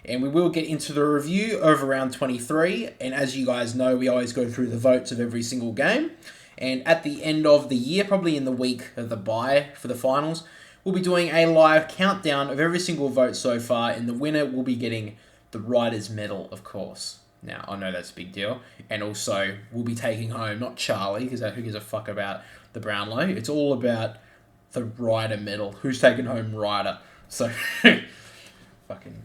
And we will get into the review of round 23. And as you guys know, we always go through the votes of every single game. And at the end of the year, probably in the week of the bye for the finals, we'll be doing a live countdown of every single vote so far. And the winner will be getting the Writers' Medal, of course. Now, I know that's a big deal. And also, we'll be taking home, not Charlie, because who gives a fuck about the Brownlow. It's all about the Ryder Medal. Who's taking home Ryder? So, fucking,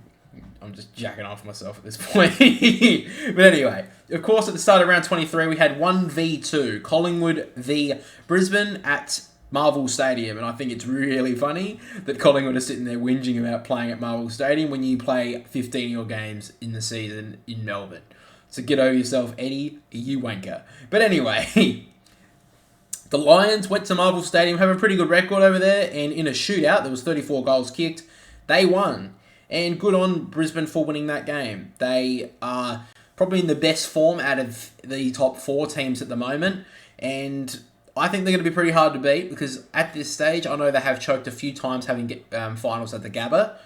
I'm just jacking off myself at this point. But anyway, of course, at the start of round 23, we had 1v2. Collingwood v Brisbane at Marvel Stadium, and I think it's really funny that Collingwood are sitting there whinging about playing at Marvel Stadium when you play 15 of your games in the season in Melbourne. So get over yourself, Eddie, you wanker. But anyway, the Lions went to Marvel Stadium, have a pretty good record over there, and in a shootout, there was 34 goals kicked. They won, and good on Brisbane for winning that game. They are probably in the best form out of the top 4 teams at the moment, and I think they're going to be pretty hard to beat because at this stage, I know they have choked a few times having finals at the Gabba.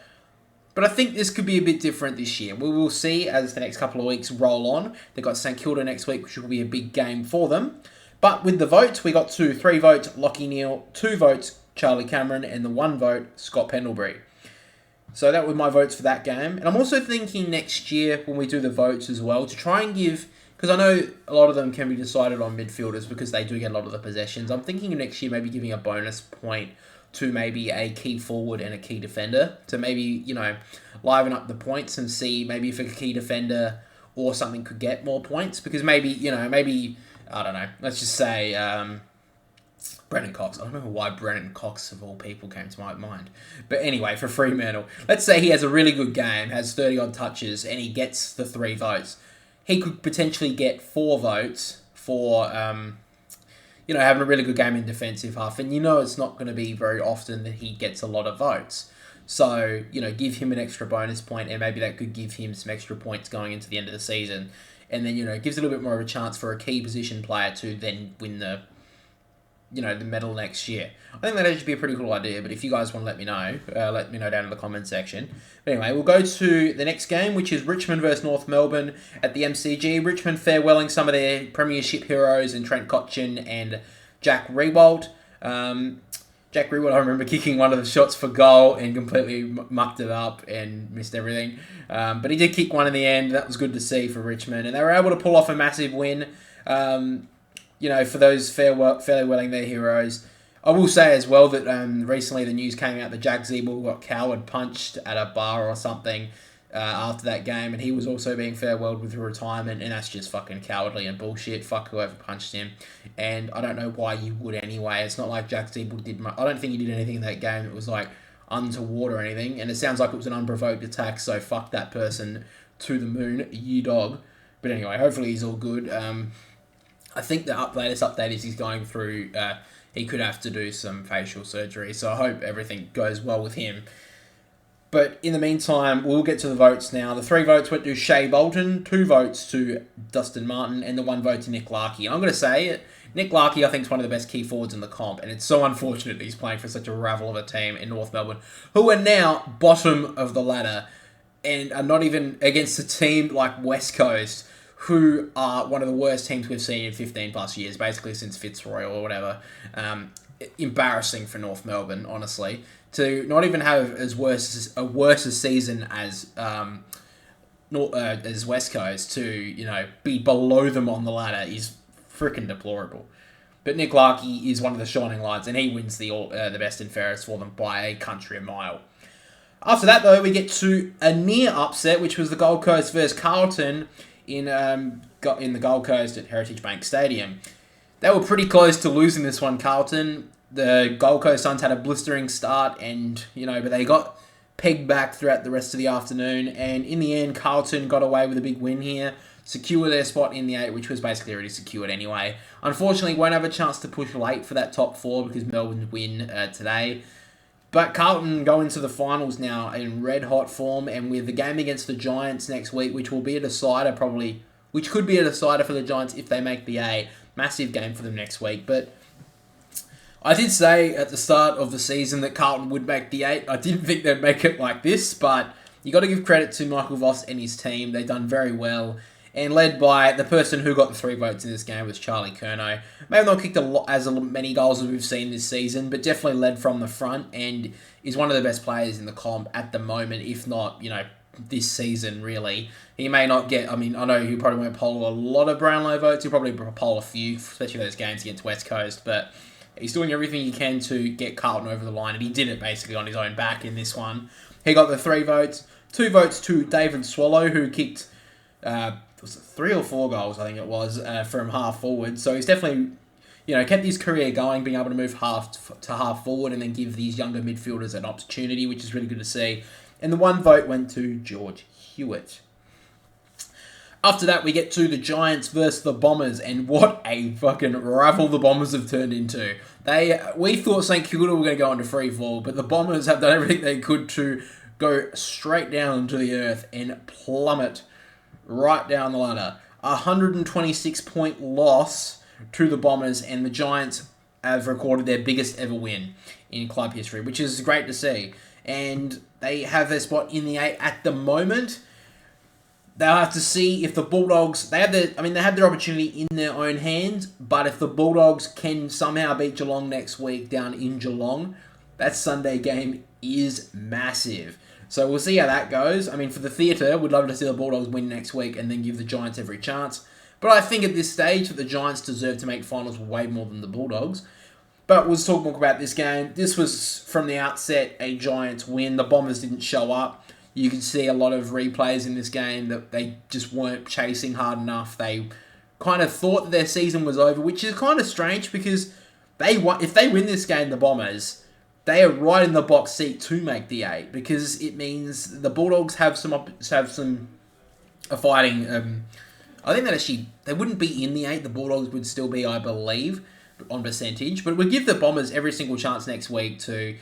But I think this could be a bit different this year. We will see as the next couple of weeks roll on. They've got St Kilda next week, which will be a big game for them. But with the votes, we got 3 votes, Lachie Neale, 2 votes, Charlie Cameron, and the 1 vote, Scott Pendlebury. So that were my votes for that game. And I'm also thinking next year when we do the votes as well to try and give... Because I know a lot of them can be decided on midfielders because they do get a lot of the possessions. I'm thinking of next year maybe giving a bonus point to maybe a key forward and a key defender to maybe, liven up the points and see maybe if a key defender or something could get more points. Because maybe, I don't know, let's just say Brennan Cox. I don't remember why Brennan Cox, of all people, came to my mind. But anyway, for Fremantle, let's say he has a really good game, has 30-odd touches, and he gets the 3 votes. He could potentially get 4 votes for, having a really good game in defensive half. And it's not going to be very often that he gets a lot of votes. So, give him an extra bonus point, and maybe that could give him some extra points going into the end of the season. And then, gives a little bit more of a chance for a key position player to then win the medal next year. I think that should be a pretty cool idea, but if you guys want to let me know down in the comment section. But anyway, we'll go to the next game, which is Richmond versus North Melbourne at the MCG. Richmond farewelling some of their premiership heroes in Trent Cotchin and Jack Riewoldt. Jack Riewoldt, I remember kicking one of the shots for goal and completely mucked it up and missed everything. But he did kick one in the end. That was good to see for Richmond. And they were able to pull off a massive win. For those farewelling their heroes. I will say as well that recently the news came out that Jack Ziebell got coward punched at a bar or something after that game, and he was also being farewelled with retirement, and that's just fucking cowardly and bullshit. Fuck whoever punched him. And I don't know why you would anyway. It's not like Jack Ziebell did much. I don't think he did anything in that game. It was like untoward or anything, and it sounds like it was an unprovoked attack, so fuck that person to the moon, you dog. But anyway, hopefully he's all good. I think the latest update is he's going through... he could have to do some facial surgery, so I hope everything goes well with him. But in the meantime, we'll get to the votes now. The 3 votes went to Shea Bolton, 2 votes to Dustin Martin, and the 1 vote to Nick Larkey. And I'm going to say it, Nick Larkey, I think, is one of the best key forwards in the comp, and it's so unfortunate that he's playing for such a ravel of a team in North Melbourne, who are now bottom of the ladder, and are not even against a team like West Coast, who are one of the worst teams we've seen in 15 plus years, basically since Fitzroy or whatever. Embarrassing for North Melbourne, honestly. To not even have a worse season as West Coast, to be below them on the ladder is freaking deplorable. But Nick Larkey is one of the shining lights, and he wins the best and fairest for them by a country mile. After that, though, we get to a near upset, which was the Gold Coast versus Carlton in the Gold Coast at Heritage Bank Stadium. They were pretty close to losing this one, Carlton. The Gold Coast Suns had a blistering start, and but they got pegged back throughout the rest of the afternoon. And in the end, Carlton got away with a big win here, secure their spot in the 8, which was basically already secured anyway. Unfortunately, won't have a chance to push late for that top 4 because Melbourne win today. But Carlton go into the finals now in red-hot form, and with the game against the Giants next week, which will be a decider probably, which could be a decider for the Giants if they make the 8. Massive game for them next week. But I did say at the start of the season that Carlton would make the 8. I didn't think they'd make it like this, but You got to give credit to Michael Voss and his team. They've done very well. And led by the person who got the 3 votes in this game was Charlie Curnow. Maybe not kicked as many goals as we've seen this season, but definitely led from the front and is one of the best players in the comp at the moment, if not, this season, really. He may not get, I know he probably won't poll a lot of Brownlow votes. He'll probably poll a few, especially those games against West Coast, but he's doing everything he can to get Carlton over the line, and he did it basically on his own back in this one. He got the 3 votes. 2 votes to David Swallow, who kicked... was it 3 or 4 goals, I think it was, from half forward. So he's definitely, kept his career going, being able to move half to half forward and then give these younger midfielders an opportunity, which is really good to see. And the 1 vote went to George Hewitt. After that, we get to the Giants versus the Bombers, and what a fucking raffle the Bombers have turned into. We thought St Kilda were going to go into free fall, but the Bombers have done everything they could to go straight down to the earth and plummet right down the ladder. 126-point loss to the Bombers, and the Giants have recorded their biggest ever win in club history, which is great to see. And they have their spot in the 8 at the moment. They'll have to see if the Bulldogs... They have their opportunity in their own hands, but if the Bulldogs can somehow beat Geelong next week down in Geelong, that Sunday game is massive. So we'll see how that goes. For the theatre, we'd love to see the Bulldogs win next week and then give the Giants every chance. But I think at this stage that the Giants deserve to make finals way more than the Bulldogs. But we'll talk more about this game. This was, from the outset, a Giants win. The Bombers didn't show up. You can see a lot of replays in this game that they just weren't chasing hard enough. They kind of thought that their season was over, which is kind of strange because if they win this game, the Bombers... They are right in the box seat to make the 8 because it means the Bulldogs have some fighting. I think that actually they wouldn't be in the 8. The Bulldogs would still be, I believe, on percentage. But it would give the Bombers every single chance next week to,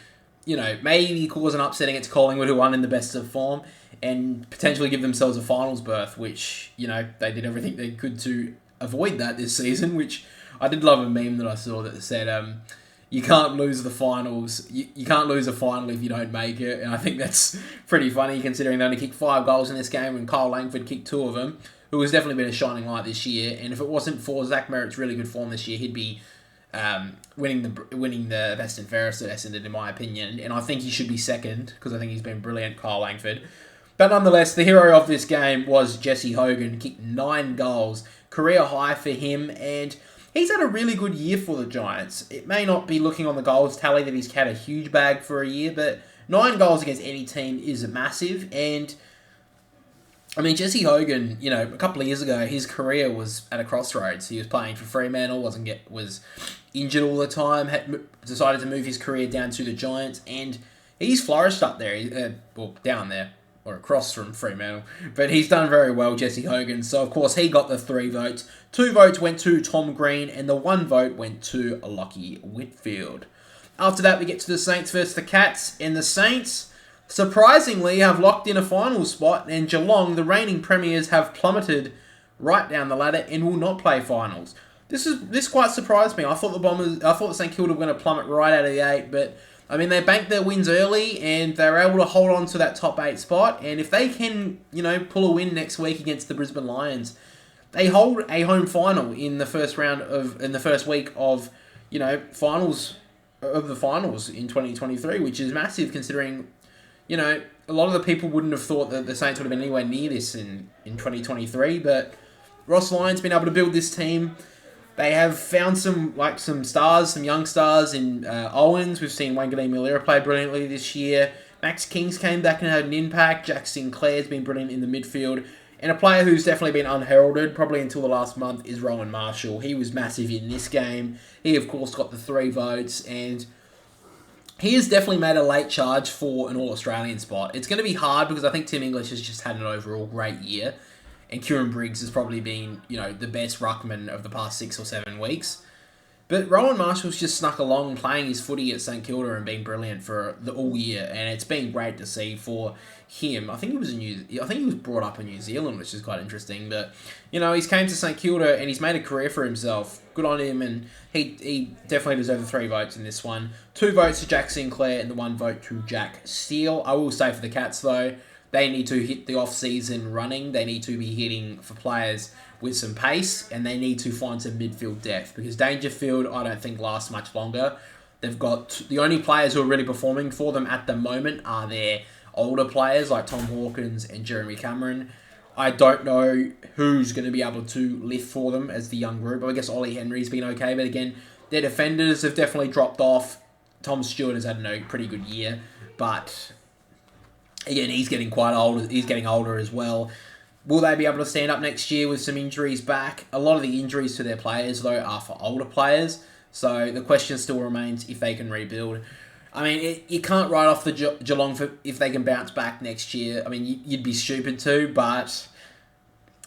maybe cause an upset against Collingwood, who won in the best of form, and potentially give themselves a finals berth, which, they did everything they could to avoid that this season, which I did love a meme that I saw that said... You can't lose the finals. You can't lose a final if you don't make it. And I think that's pretty funny considering they only kicked 5 goals in this game and Kyle Langford kicked 2 of them, who has definitely been a shining light this year. And if it wasn't for Zach Merritt's really good form this year, he'd be winning the best and fairest at Essendon, in my opinion. And I think he should be second because I think he's been brilliant, Kyle Langford. But nonetheless, the hero of this game was Jesse Hogan. He kicked 9 goals. Career high for him, and... He's had a really good year for the Giants. It may not be looking on the goals tally that he's had a huge bag for a year, but 9 goals against any team is massive. And, Jesse Hogan, a couple of years ago, his career was at a crossroads. He was playing for Fremantle, was injured all the time, decided to move his career down to the Giants, and he's flourished up there, down there. Or across from Fremantle. But he's done very well, Jesse Hogan. So, of course, he got the 3 votes. 2 votes went to Tom Green, and the 1 vote went to Lockie Whitfield. After that, we get to the Saints versus the Cats. And the Saints, surprisingly, have locked in a final spot. And Geelong, the reigning premiers, have plummeted right down the ladder and will not play finals. This quite surprised me. I thought the St Kilda were going to plummet right out of the 8, but... they banked their wins early and they're able to hold on to that top 8 spot. And if they can, pull a win next week against the Brisbane Lions, they hold a home final in the first week of, finals of the finals in 2023, which is massive considering, a lot of the people wouldn't have thought that the Saints would have been anywhere near this in 2023. But Ross Lyon's been able to build this team. They have found some stars, some young stars in Owens. We've seen Wanganeen Malira play brilliantly this year. Max King's came back and had an impact. Jack Sinclair's been brilliant in the midfield. And a player who's definitely been unheralded, probably until the last month, is Rowan Marshall. He was massive in this game. He, of course, got the 3 votes. And he has definitely made a late charge for an All-Australian spot. It's going to be hard because I think Tim English has just had an overall great year. And Kieran Briggs has probably been, the best ruckman of the past 6 or 7 weeks. But Rowan Marshall's just snuck along playing his footy at St Kilda and being brilliant for the all year, and it's been great to see for him. I think he was brought up in New Zealand, which is quite interesting. But he's came to St Kilda and he's made a career for himself. Good on him, and he definitely deserves the 3 votes in this one. 2 votes to Jack Sinclair and the 1 vote to Jack Steele. I will say for the Cats though, they need to hit the off-season running. They need to be hitting for players with some pace, and they need to find some midfield depth, because Dangerfield, I don't think, lasts much longer. They've got the only players who are really performing for them at the moment are their older players like Tom Hawkins and Jeremy Cameron. I don't know who's going to be able to lift for them as the young group. I guess Ollie Henry's been okay, but again, their defenders have definitely dropped off. Tom Stewart has had a pretty good year, but again, he's getting quite old. He's getting older as well. Will they be able to stand up next year with some injuries back? A lot of the injuries to their players, though, are for older players. So the question still remains if they can rebuild. I mean, you can't write off the Geelong for if they can bounce back next year. I mean, you'd be stupid to, but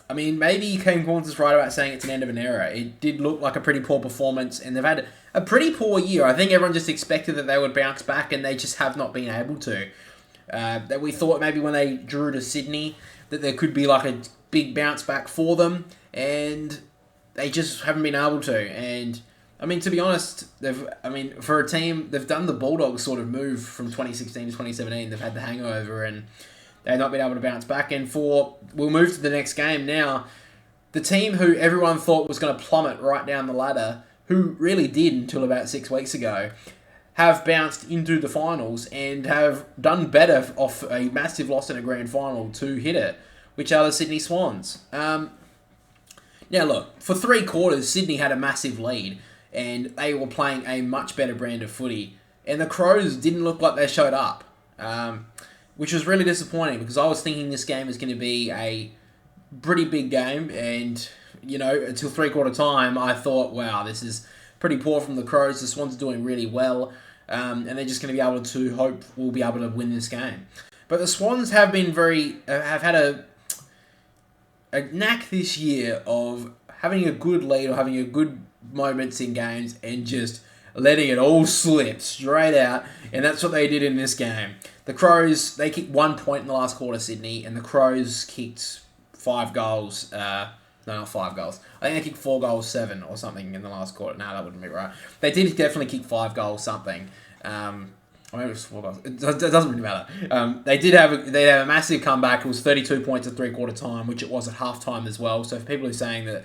I mean, maybe Kane Corns is right about saying it's an end of an era. It did look like a pretty poor performance, and they've had a pretty poor year. I think everyone just expected that they would bounce back, and they just have not been able to. That we thought maybe when they drew to Sydney that there could be like a big bounce back for them, and they just haven't been able to. And I mean, to be honest, for a team, they've done the Bulldogs sort of move from 2016 to 2017. They've had the hangover, and they've not been able to bounce back. And we'll move to the next game now. The team who everyone thought was going to plummet right down the ladder, who really did until about 6 weeks ago, have bounced into the finals and have done better off a massive loss in a grand final to hit it, which are the Sydney Swans. Now, look, for 3 quarters, Sydney had a massive lead, and they were playing a much better brand of footy, and the Crows didn't look like they showed up, which was really disappointing, because I was thinking this game was going to be a pretty big game, and, until 3-quarter time, I thought, wow, this is pretty poor from the Crows. The Swans are doing really well, and they're just going to be able to hope we'll be able to win this game. But the Swans have been have had a knack this year of having a good lead or having a good moments in games and just letting it all slip straight out, and that's what they did in this game. The Crows, they kicked 1 point in the last quarter, Sydney, and the Crows kicked 5 goals. No, not 5 goals. I think they kicked 4 goals, 7 or something in the last quarter. No, that wouldn't be right. They did definitely kick 5 goals, something. Maybe it was 4 goals. It doesn't really matter. They had a massive comeback. It was 32 points at 3-quarter time, which it was at half-time as well. So for people who are saying that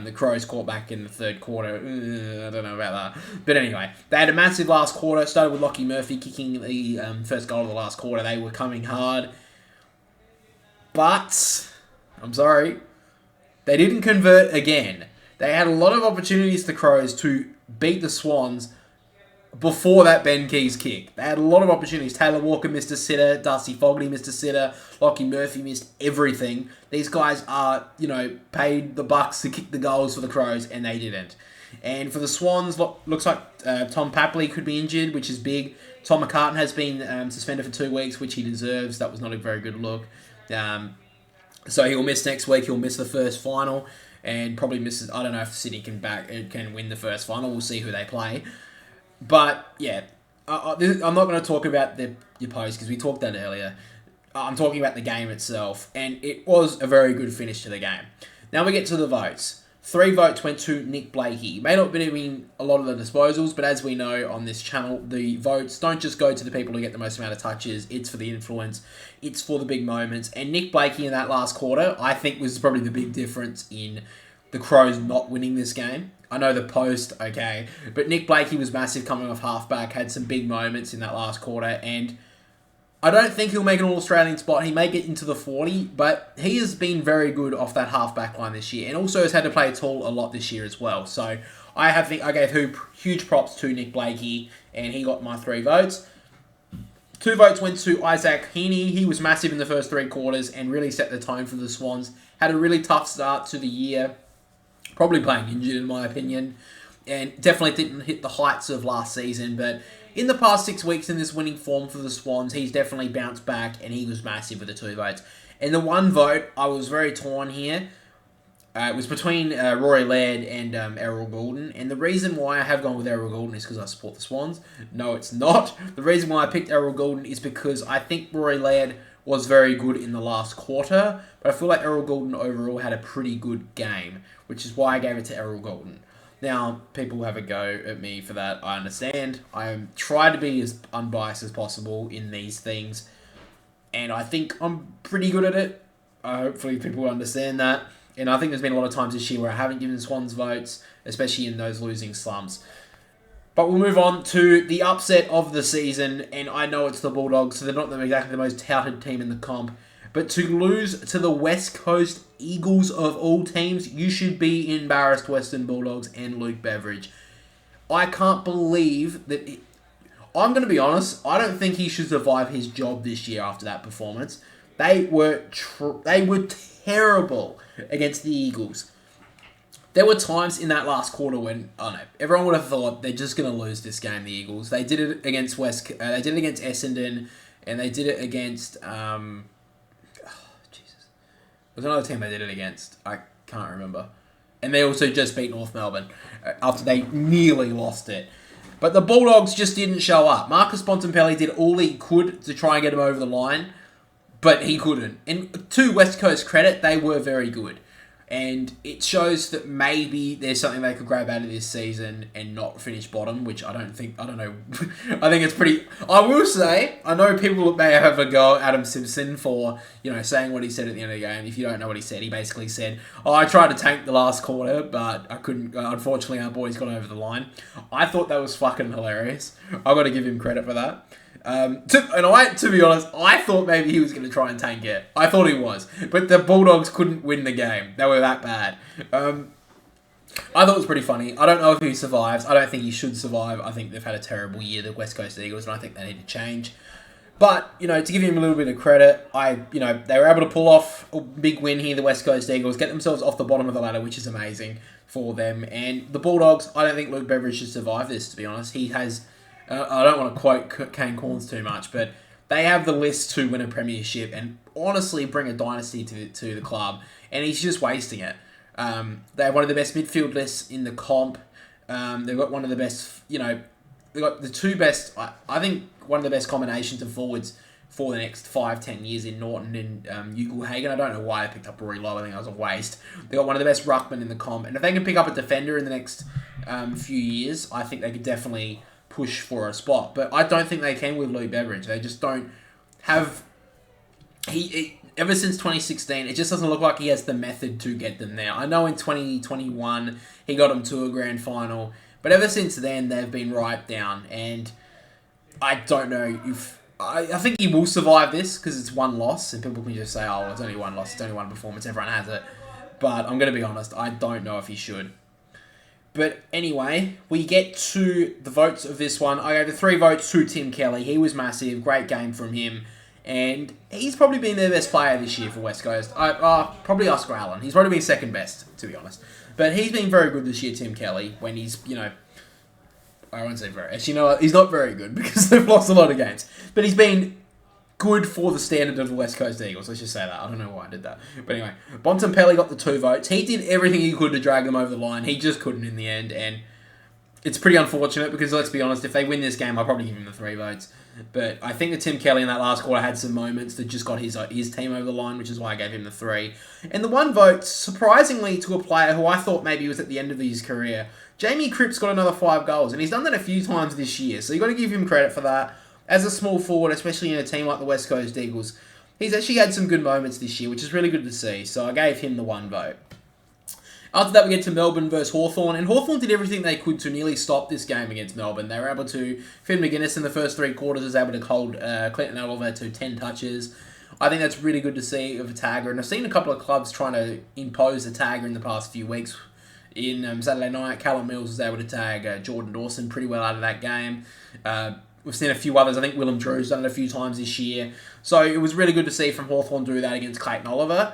the Crows caught back in the 3rd quarter, I don't know about that. But anyway, they had a massive last quarter. It started with Lockie Murphy kicking the first goal of the last quarter. They were coming hard. But, I'm sorry, they didn't convert again. They had a lot of opportunities, the Crows, to beat the Swans before that Ben Keys kick. They had a lot of opportunities. Taylor Walker missed a sitter. Darcy Fogarty missed a sitter. Lockie Murphy missed everything. These guys are, paid the bucks to kick the goals for the Crows, and they didn't. And for the Swans, looks like Tom Papley could be injured, which is big. Tom McCartan has been suspended for 2 weeks, which he deserves. That was not a very good look. So he'll miss next week. He'll miss the first final, and probably misses. I don't know if Sydney can win the first final. We'll see who they play. But yeah, I'm not going to talk about your post because we talked that earlier. I'm talking about the game itself, and it was a very good finish to the game. Now we get to the votes. 3 votes went to Nick Blakey. He may not be doing a lot of the disposals, but as we know on this channel, the votes don't just go to the people who get the most amount of touches. It's for the influence. It's for the big moments. And Nick Blakey in that last quarter, I think, was probably the big difference in the Crows not winning this game. I know the post, okay, but Nick Blakey was massive coming off halfback, had some big moments in that last quarter, and I don't think he'll make an All-Australian spot. He may get into the 40, but he has been very good off that half-back line this year, and also has had to play tall a lot this year as well. So I gave huge props to Nick Blakey, and he got my 3 votes. 2 votes went to Isaac Heaney. He was massive in the first 3 quarters and really set the tone for the Swans. Had a really tough start to the year, probably playing injured in my opinion, and definitely didn't hit the heights of last season, but in the past 6 weeks in this winning form for the Swans, he's definitely bounced back, and he was massive with the 2 votes. And the 1 vote, I was very torn here. It was between Rory Laird and Errol Goulden, and the reason why I have gone with Errol Goulden is because I support the Swans. No, it's not. The reason why I picked Errol Goulden is because I think Rory Laird was very good in the last quarter, but I feel like Errol Goulden overall had a pretty good game, which is why I gave it to Errol Goulden. Now, people have a go at me for that. I understand. I try to be as unbiased as possible in these things. and I think I'm pretty good at it. Hopefully people will understand that. And I think there's been a lot of times this year where I haven't given Swans votes, especially in those losing slumps. But we'll move on to the upset of the season, and I know it's the Bulldogs, so they're not exactly the most touted team in the comp. But to lose to the West Coast Eagles of all teams, you should be embarrassed, Western Bulldogs and Luke Beveridge. I can't believe that... I'm going to be honest, I don't think he should survive his job this year after that performance. They were terrible against the Eagles. There were times in that last quarter when, I don't know, everyone would have thought they're just going to lose this game, the Eagles. They did it against they did it against Essendon, and they did it against, Jesus. There's another team they did it against. I can't remember. And they also just beat North Melbourne after they nearly lost it. But the Bulldogs just didn't show up. Marcus Bontempelli did all he could to try and get him over the line, but he couldn't. And to West Coast credit, they were very good. And it shows that maybe there's something they could grab out of this season and not finish bottom, which I don't know. I think it's pretty... I will say, I know people may have a go at Adam Simpson for, saying what he said at the end of the game. If you don't know what he said, he basically said, I tried to tank the last quarter, but I couldn't. Unfortunately, our boys got over the line. I thought that was fucking hilarious. I've got to give him credit for that. To be honest, I thought maybe he was going to try and tank it. I thought he was. But the Bulldogs couldn't win the game. They were that bad. I thought it was pretty funny. I don't know if he survives. I don't think he should survive. I think they've had a terrible year, the West Coast Eagles, and I think they need to change. But, to give him a little bit of credit, they were able to pull off a big win here, the West Coast Eagles, get themselves off the bottom of the ladder, which is amazing for them. And the Bulldogs, I don't think Luke Beveridge should survive this, to be honest. He has... I don't want to quote Kane Corns too much, but they have the list to win a premiership and honestly bring a dynasty to the club, and he's just wasting it. They have one of the best midfield lists in the comp. They've got one of the best, they've got the two best, I think one of the best combinations of forwards for the next 5-10 years in Norton and Ugle Hagen. I don't know why they picked up Rory Lowe. I think that was a waste. They've got one of the best ruckmen in the comp, and if they can pick up a defender in the next few years, I think they could definitely push for a spot. But I don't think they can with Luke Beveridge. They just don't have... Ever since 2016, it just doesn't look like he has the method to get them there. I know in 2021, he got them to a grand final, but ever since then, they've been right down, and I don't know if... I think he will survive this, because it's one loss, and people can just say, oh, it's only one loss, it's only one performance, everyone has it. But I'm going to be honest, I don't know if he should. But anyway, we get to the votes of this one. I gave the 3 votes to Tim Kelly. He was massive. Great game from him. And he's probably been their best player this year for West Coast. Probably Oscar Allen. He's probably been second best, to be honest. But he's been very good this year, Tim Kelly, when he's, I won't say very... Actually, he's not very good because they've lost a lot of games. But he's been good for the standard of the West Coast Eagles. Let's just say that. I don't know why I did that. But anyway, Bontempelli got the 2 votes. He did everything he could to drag them over the line. He just couldn't in the end. And it's pretty unfortunate because, let's be honest, if they win this game, I'll probably give him the 3 votes. But I think that Tim Kelly in that last quarter had some moments that just got his team over the line, which is why I gave him the 3. And the 1 vote, surprisingly, to a player who I thought maybe was at the end of his career. Jamie Cripps got another 5 goals, and he's done that a few times this year. So you've got to give him credit for that. As a small forward, especially in a team like the West Coast Eagles, he's actually had some good moments this year, which is really good to see. So I gave him the 1 vote. After that, we get to Melbourne versus Hawthorn, and Hawthorn did everything they could to nearly stop this game against Melbourne. They were able to... Finn McGuinness in the first 3 quarters was able to hold Clinton Oliver to 10 touches. I think that's really good to see of a tagger, and I've seen a couple of clubs trying to impose a tagger in the past few weeks. In Saturday night, Callum Mills was able to tag Jordan Dawson pretty well out of that game. We've seen a few others. I think Willem Drew's done it a few times this year. So it was really good to see from Hawthorn do that against Clayton Oliver.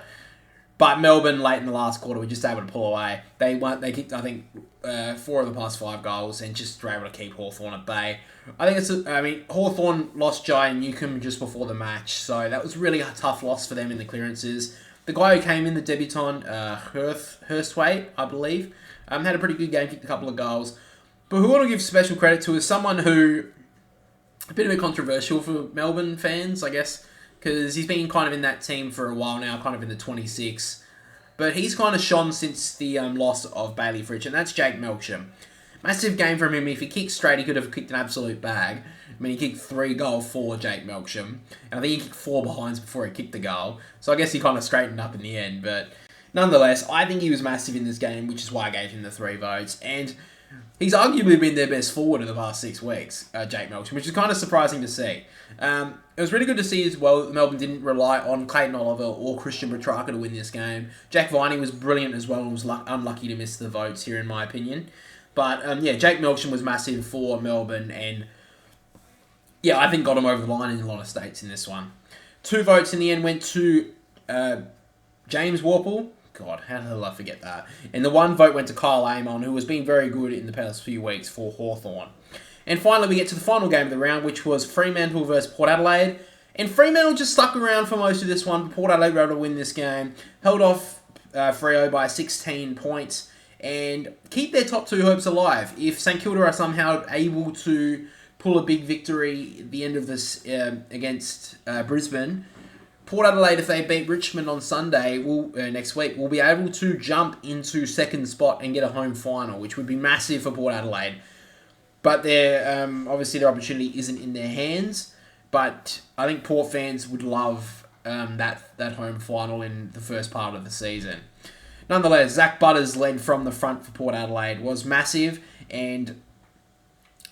But Melbourne, late in the last quarter, were just able to pull away. They kicked, I think, 4 of the past 5 goals and just were able to keep Hawthorn at bay. I think Hawthorn lost Jai Newcomb just before the match. So that was really a tough loss for them in the clearances. The guy who came in, the debutant, Hurstwaite, I believe, had a pretty good game, kicked a couple of goals. But who I want to give special credit to is someone who... A bit controversial for Melbourne fans, I guess, because he's been kind of in that team for a while now, kind of in the 26. But he's kind of shone since the loss of Bailey Fritsch, and that's Jake Melksham. Massive game from him. If he kicked straight, he could have kicked an absolute bag. I mean, he kicked 3 goals for Jake Melksham. And I think he kicked 4 behinds before he kicked the goal. So I guess he kind of straightened up in the end. But nonetheless, I think he was massive in this game, which is why I gave him the 3 votes. And he's arguably been their best forward in the past 6 weeks, Jake Melksham, which is kind of surprising to see. It was really good to see as well that Melbourne didn't rely on Clayton Oliver or Christian Petrarca to win this game. Jack Viney was brilliant as well and was unlucky to miss the votes here, in my opinion. But, yeah, Jake Melksham was massive for Melbourne and, yeah, I think got him over the line in a lot of states in this one. 2 votes in the end went to James Worpel. God, how the hell did I forget that? And the 1 vote went to Kyle Amon, who has been very good in the past few weeks for Hawthorn. And finally, we get to the final game of the round, which was Fremantle versus Port Adelaide. And Fremantle just stuck around for most of this one. Port Adelaide were able to win this game. Held off Freo by 16 points. And keep their top 2 hopes alive. If St Kilda are somehow able to pull a big victory at the end of this against Brisbane, Port Adelaide, if they beat Richmond on Sunday next week, will be able to jump into second spot and get a home final, which would be massive for Port Adelaide. But obviously their opportunity isn't in their hands. But I think Port fans would love that home final in the first part of the season. Nonetheless, Zach Butters led from the front for Port Adelaide was massive, and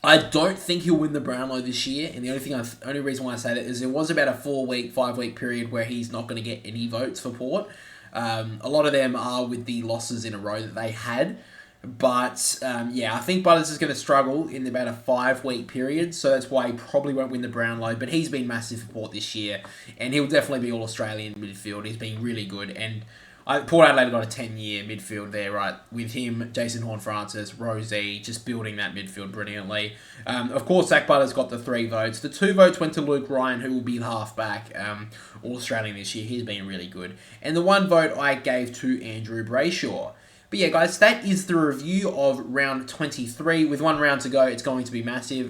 I don't think he'll win the Brownlow this year. And the only reason why I say that is there was about a 5-week period where he's not going to get any votes for Port. A lot of them are with the losses in a row that they had. But, yeah, I think Butters is going to struggle in about a 5-week period, so that's why he probably won't win the Brownlow. But he's been massive for Port this year, and he'll definitely be All-Australian midfield. He's been really good, and Port Adelaide got a 10-year midfield there, right, with him, Jason Horne-Francis, Rosie, just building that midfield brilliantly. Of course, Zach Butters got the 3 votes. The 2 votes went to Luke Ryan, who will be the halfback, All-Australian this year. He's been really good. And the 1 vote I gave to Andrew Brayshaw. But yeah, guys, that is the review of round 23. With 1 round to go, it's going to be massive.